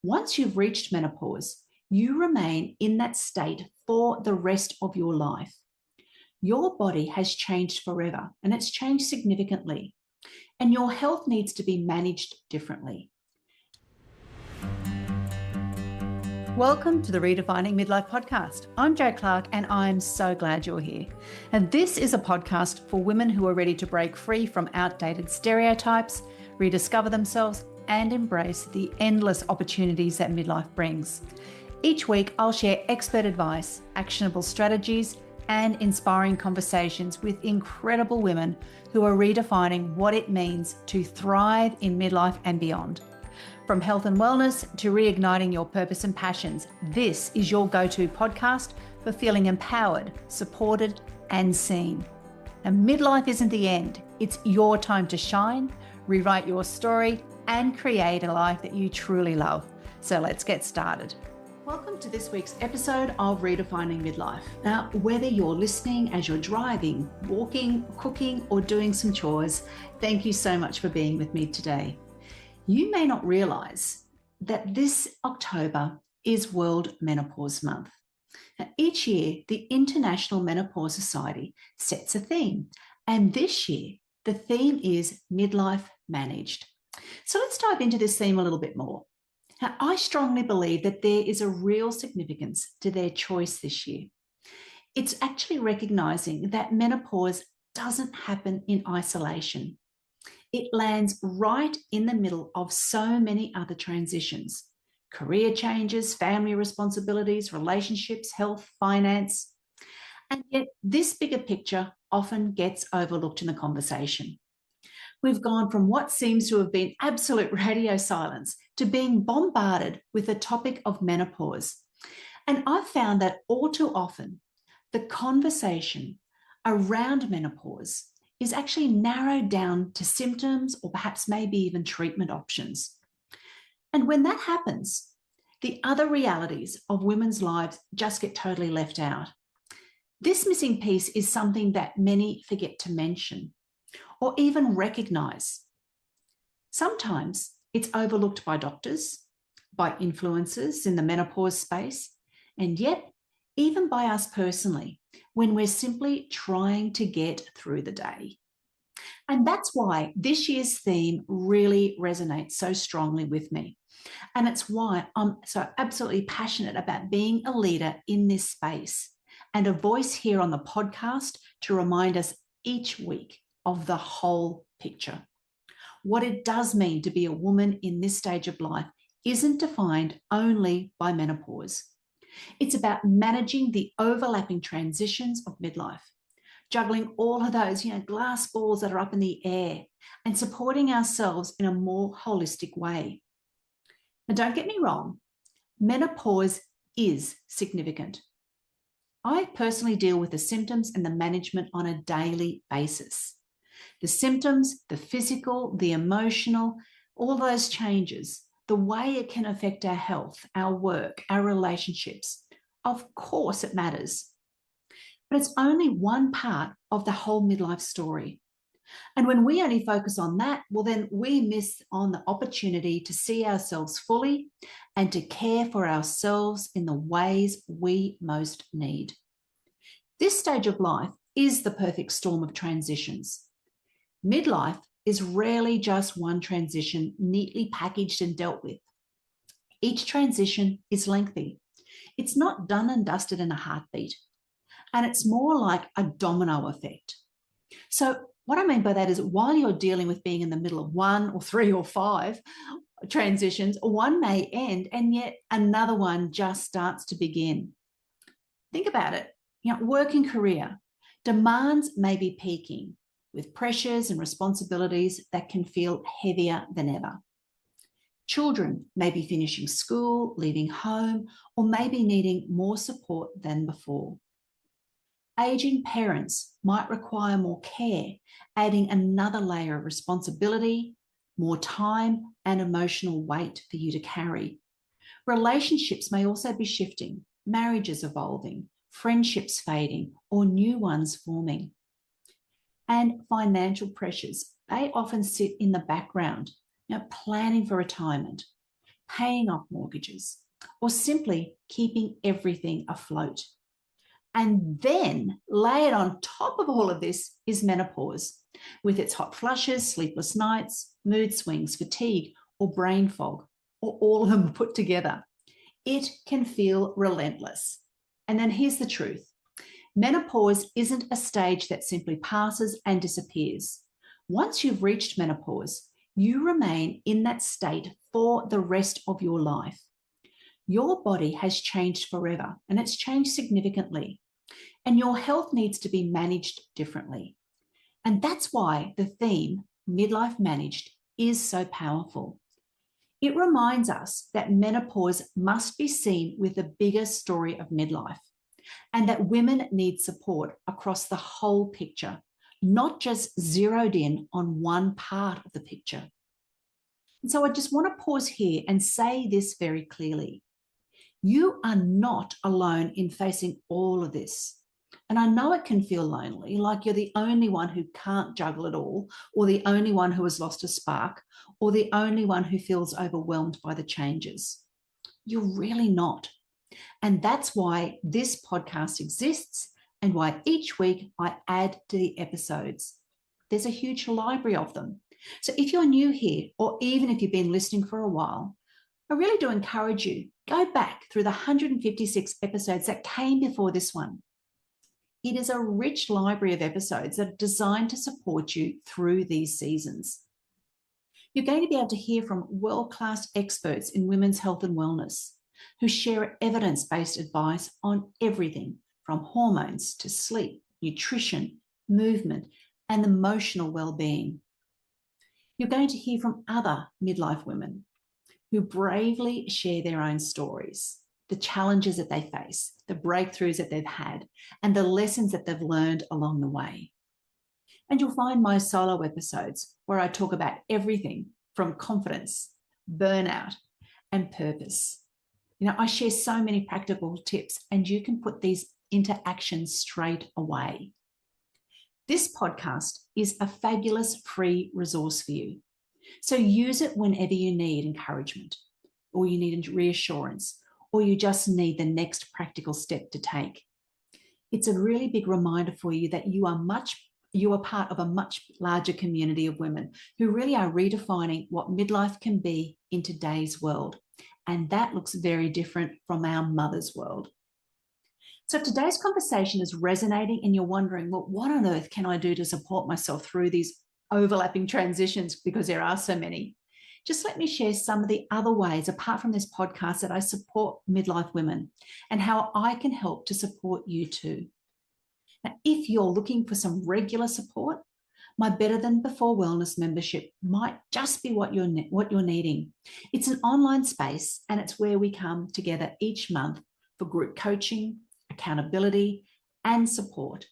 Once you've reached menopause, you remain in that state for the rest of your life. Your body has changed forever, and it's changed significantly, and your health needs to be managed differently. Welcome to the Redefining Midlife podcast. I'm Jo Clark, and I'm so glad you're here. And this is a podcast for women who are ready to break free from outdated stereotypes, rediscover themselves, and embrace the endless opportunities that midlife brings. Each week, I'll share expert advice, actionable strategies, and inspiring conversations with incredible women who are redefining what it means to thrive in midlife and beyond. From health and wellness to reigniting your purpose and passions, this is your go-to podcast for feeling empowered, supported, and seen. Now, midlife isn't the end. It's your time to shine, rewrite your story, and create a life that you truly love. So let's get started. Welcome to this week's episode of Redefining Midlife. Now, whether you're listening as you're driving, walking, cooking, or doing some chores, thank you so much for being with me today. You may not realize that this October is World Menopause Month. Now, each year, the International Menopause Society sets a theme, and this year, the theme is Midlife Managed. So let's dive into this theme a little bit more. Now, I strongly believe that there is a real significance to their choice this year. It's actually recognizing that menopause doesn't happen in isolation. It lands right in the middle of so many other transitions: career changes, family responsibilities, relationships, health, finance. And yet this bigger picture often gets overlooked in the conversation. We've gone from what seems to have been absolute radio silence to being bombarded with the topic of menopause. And I've found that all too often, the conversation around menopause is actually narrowed down to symptoms or perhaps maybe even treatment options. And when that happens, the other realities of women's lives just get totally left out. This missing piece is something that many forget to mention or even recognize. Sometimes it's overlooked by doctors, by influencers in the menopause space, and yet even by us personally when we're simply trying to get through the day. And that's why this year's theme really resonates so strongly with me. And it's why I'm so absolutely passionate about being a leader in this space and a voice here on the podcast to remind us each week of the whole picture. What it does mean to be a woman in this stage of life isn't defined only by menopause. It's about managing the overlapping transitions of midlife, juggling all of those, glass balls that are up in the air, and supporting ourselves in a more holistic way. Now, don't get me wrong, menopause is significant. I personally deal with the symptoms and the management on a daily basis. The symptoms, the physical, the emotional, all those changes, the way it can affect our health, our work, our relationships. Of course it matters. But it's only one part of the whole midlife story. And when we only focus on that, well, then we miss on the opportunity to see ourselves fully and to care for ourselves in the ways we most need. This stage of life is the perfect storm of transitions. Midlife is rarely just one transition neatly packaged and dealt with. Each transition is lengthy. It's not done and dusted in a heartbeat. And it's more like a domino effect. So what I mean by that is while you're dealing with being in the middle of one or three or five transitions, one may end and yet another one just starts to begin. Think about it. Work and career. Demands may be peaking with pressures and responsibilities that can feel heavier than ever. Children may be finishing school, leaving home, or maybe needing more support than before. Aging parents might require more care, adding another layer of responsibility, more time, and emotional weight for you to carry. Relationships may also be shifting, marriages evolving, friendships fading, or new ones forming. And financial pressures, they often sit in the background, planning for retirement, paying off mortgages, or simply keeping everything afloat. And then layered on top of all of this is menopause, with its hot flushes, sleepless nights, mood swings, fatigue, or brain fog, or all of them put together. It can feel relentless. And then here's the truth. Menopause isn't a stage that simply passes and disappears. Once you've reached menopause, you remain in that state for the rest of your life. Your body has changed forever, and it's changed significantly. And your health needs to be managed differently. And that's why the theme, Midlife Managed, is so powerful. It reminds us that menopause must be seen with the bigger story of midlife, and that women need support across the whole picture, not just zeroed in on one part of the picture. And so I just want to pause here and say this very clearly. You are not alone in facing all of this. And I know it can feel lonely, like you're the only one who can't juggle it all, or the only one who has lost a spark, or the only one who feels overwhelmed by the changes. You're really not. And that's why this podcast exists and why each week I add to the episodes. There's a huge library of them. So if you're new here, or even if you've been listening for a while, I really do encourage you, go back through the 156 episodes that came before this one. It is a rich library of episodes that are designed to support you through these seasons. You're going to be able to hear from world-class experts in women's health and wellness who share evidence-based advice on everything from hormones to sleep, nutrition, movement, and emotional well-being. You're going to hear from other midlife women who bravely share their own stories, the challenges that they face, the breakthroughs that they've had, and the lessons that they've learned along the way. And you'll find my solo episodes where I talk about everything from confidence, burnout, and purpose. I share so many practical tips, and you can put these into action straight away. This podcast is a fabulous free resource for you. So use it whenever you need encouragement, or you need reassurance, or you just need the next practical step to take. It's a really big reminder for you that you are part of a much larger community of women who really are redefining what midlife can be in today's world. And that looks very different from our mother's world. So if today's conversation is resonating and you're wondering, well, what on earth can I do to support myself through these overlapping transitions, because there are so many, just let me share some of the other ways, apart from this podcast, that I support midlife women and how I can help to support you too. Now, if you're looking for some regular support, my Better Than Before Wellness membership might just be what you're needing. It's an online space, and it's where we come together each month for group coaching, accountability, and support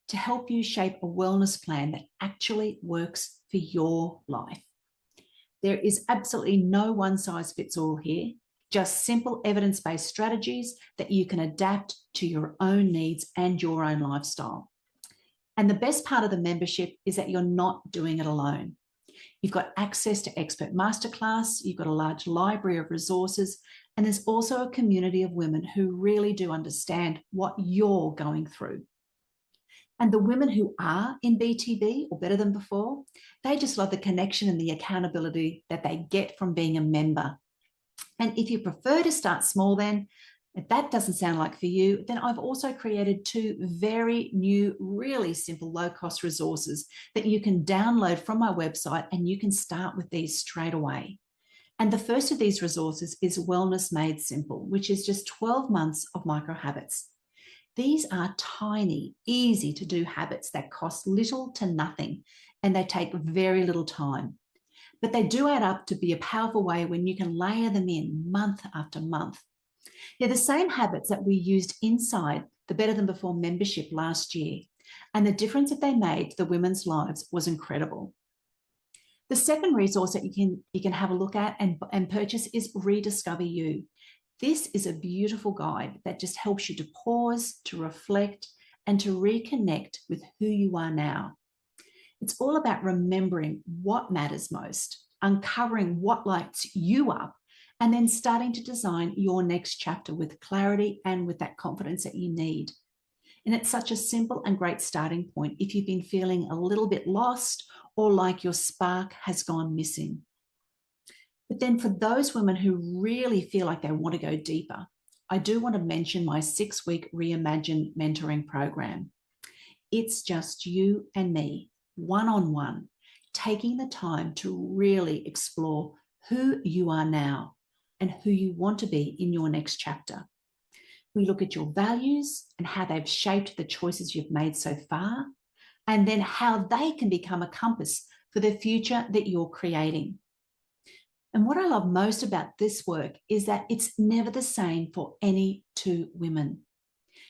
to help you shape a wellness plan that actually works for your life. There is absolutely no one size fits all here, just simple evidence-based strategies that you can adapt to your own needs and your own lifestyle. And the best part of the membership is that you're not doing it alone. You've got access to expert masterclass, you've got a large library of resources, and there's also a community of women who really do understand what you're going through. And the women who are in BTB, or Better Than Before, they just love the connection and the accountability that they get from being a member. And if you prefer to start small, then if that doesn't sound like for you, then I've also created 2 very new, really simple, low-cost resources that you can download from my website, and you can start with these straight away. And the first of these resources is Wellness Made Simple, which is just 12 months of micro habits. These are tiny, easy to do habits that cost little to nothing, and they take very little time. But they do add up to be a powerful way when you can layer them in month after month. They're the same habits that we used inside the Better Than Before membership last year, and the difference that they made to the women's lives was incredible. The second resource that you can have a look at and purchase is Rediscover You. This is a beautiful guide that just helps you to pause, to reflect, and to reconnect with who you are now. It's all about remembering what matters most, uncovering what lights you up, and then starting to design your next chapter with clarity and with that confidence that you need. And it's such a simple and great starting point if you've been feeling a little bit lost or like your spark has gone missing. But then for those women who really feel like they want to go deeper, I do want to mention my 6-week Reimagine mentoring program. It's just you and me, one-on-one, taking the time to really explore who you are now and who you want to be in your next chapter. We look at your values and how they've shaped the choices you've made so far, and then how they can become a compass for the future that you're creating. And what I love most about this work is that it's never the same for any two women.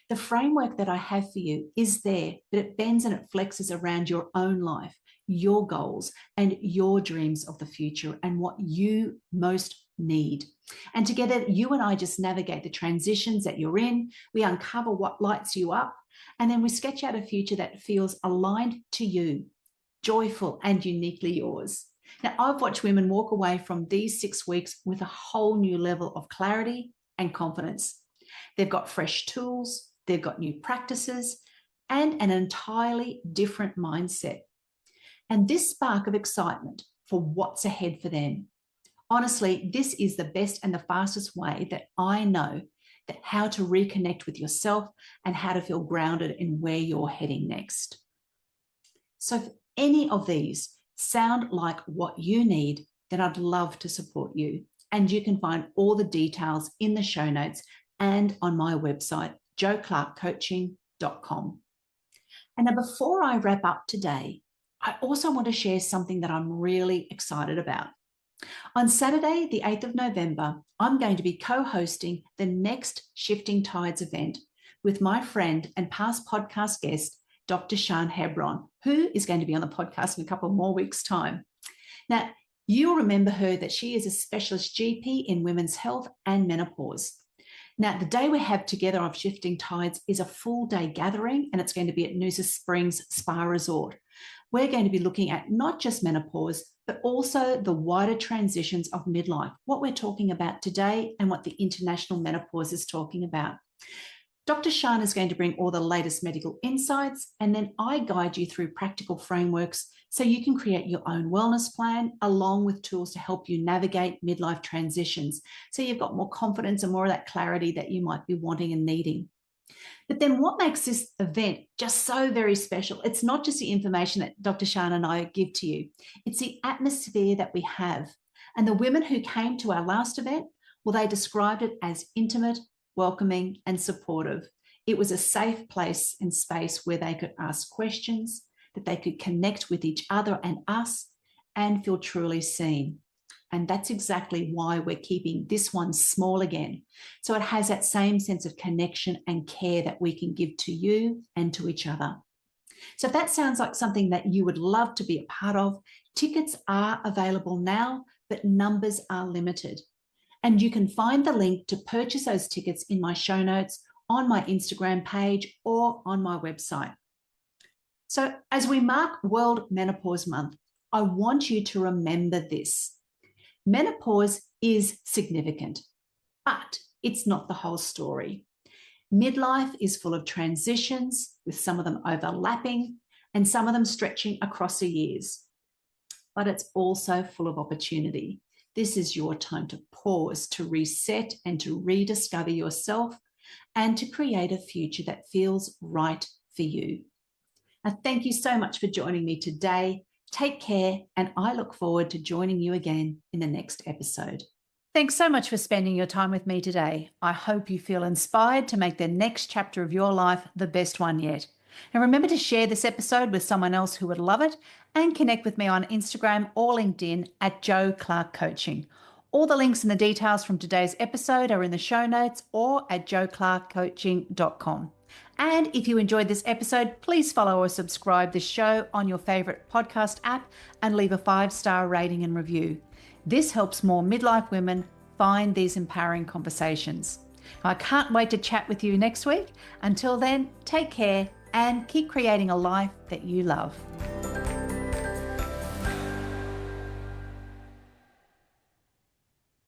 The framework that I have for you is there, but it bends and it flexes around your own life, your goals, and your dreams of the future and what you most need. And together, you and I just navigate the transitions that you're in. We uncover what lights you up, and then we sketch out a future that feels aligned to you, joyful and uniquely yours. Now, I've watched women walk away from these 6 weeks with a whole new level of clarity and confidence. They've got fresh tools, they've got new practices, and an entirely different mindset. And this spark of excitement for what's ahead for them. Honestly, this is the best and the fastest way that I know that how to reconnect with yourself and how to feel grounded in where you're heading next. So if any of these sound like what you need, then I'd love to support you. And you can find all the details in the show notes and on my website, joclarkcoaching.com. And now before I wrap up today, I also want to share something that I'm really excited about. On Saturday, the 8th of November, I'm going to be co-hosting the next Shifting Tides event with my friend and past podcast guest, Dr. Shan Hebron, who is going to be on the podcast in a couple more weeks' time. Now, you'll remember her that she is a specialist GP in women's health and menopause. Now, the day we have together of Shifting Tides is a full-day gathering, and it's going to be at Noosa Springs Spa Resort. We're going to be looking at not just menopause, but also the wider transitions of midlife, what we're talking about today and what the International Menopause is talking about. Dr. Shan is going to bring all the latest medical insights, and then I guide you through practical frameworks so you can create your own wellness plan along with tools to help you navigate midlife transitions. So you've got more confidence and more of that clarity that you might be wanting and needing. But then what makes this event just so very special? It's not just the information that Dr. Shan and I give to you. It's the atmosphere that we have. And the women who came to our last event, well, they described it as intimate, welcoming, and supportive. It was a safe place and space where they could ask questions, that they could connect with each other and us, and feel truly seen. And that's exactly why we're keeping this one small again. So it has that same sense of connection and care that we can give to you and to each other. So if that sounds like something that you would love to be a part of, tickets are available now, but numbers are limited. And you can find the link to purchase those tickets in my show notes, on my Instagram page, or on my website. So as we mark World Menopause Month, I want you to remember this. Menopause is significant, but it's not the whole story. Midlife is full of transitions, with some of them overlapping and some of them stretching across the years. But it's also full of opportunity. This is your time to pause, to reset, and to rediscover yourself, and to create a future that feels right for you. Now, thank you so much for joining me today. Take care, and I look forward to joining you again in the next episode. Thanks so much for spending your time with me today. I hope you feel inspired to make the next chapter of your life the best one yet. And remember to share this episode with someone else who would love it, and connect with me on Instagram or LinkedIn at Jo Clark Coaching. All the links and the details from today's episode are in the show notes or at joclarkcoaching.com. And if you enjoyed this episode, please follow or subscribe the show on your favorite podcast app and leave a 5-star rating and review. This helps more midlife women find these empowering conversations. I can't wait to chat with you next week. Until then, take care and keep creating a life that you love.